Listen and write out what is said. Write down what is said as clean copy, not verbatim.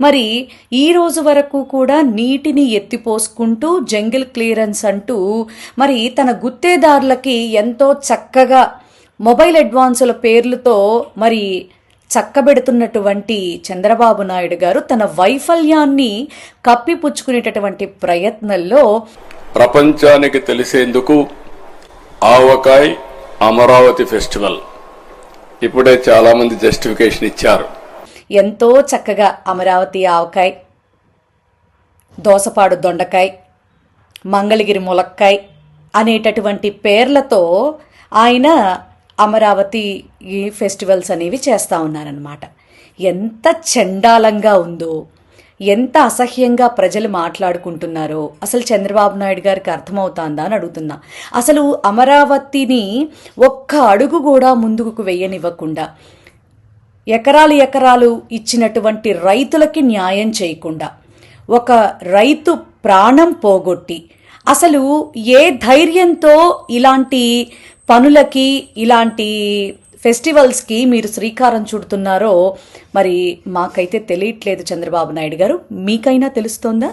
మరి ఈ రోజు వరకు కూడా నీటిని ఎత్తిపోసుకుంటూ జంగిల్ క్లియరెన్స్ అంటూ మరి తన గుత్తేదారులకి ఎంతో చక్కగా మొబైల్ అడ్వాన్సుల పేర్లతో మరి చక్కబెడుతున్నటువంటి చంద్రబాబు నాయుడు గారు తన వైఫల్యాన్ని కప్పిపుచ్చుకునేటటువంటి ప్రయత్నంలో ప్రపంచానికి తెలిసేందుకు ఆవకాయ్ అమరావతి ఫెస్టివల్ ఇప్పుడే చాలా మంది జస్టిఫికేషన్ ఇచ్చారు. ఎంతో చక్కగా అమరావతి ఆవకాయ్, దోసపాడు దొండకాయ్, మంగళగిరి ములక్కాయ్ అనేటటువంటి పేర్లతో ఆయన అమరావతి ఫెస్టివల్స్ అనేవి చేస్తూ ఉన్నారనమాట. ఎంత చండాలంగా ఉందో, ఎంత అసహ్యంగా ప్రజలు మాట్లాడుకుంటున్నారో అసలు చంద్రబాబు నాయుడు గారికి అర్థమవుతుందా అని అడుగుతున్నా. అసలు అమరావతిని ఒక్క అడుగు కూడా ముందుకు వెయ్యనివ్వకుండా, ఎకరాలు ఇచ్చినటువంటి రైతులకి న్యాయం చేయకుండా, ఒక రైతు ప్రాణం పోగొట్టి, అసలు ఏ ధైర్యంతో ఇలాంటి పనులకి, ఇలాంటి ఫెస్టివల్స్కి మీరు శ్రీకారం చుడుతున్నారో మరి మాకైతే తెలియట్లేదు చంద్రబాబు నాయుడు గారు. మీకైనా తెలుస్తోందా?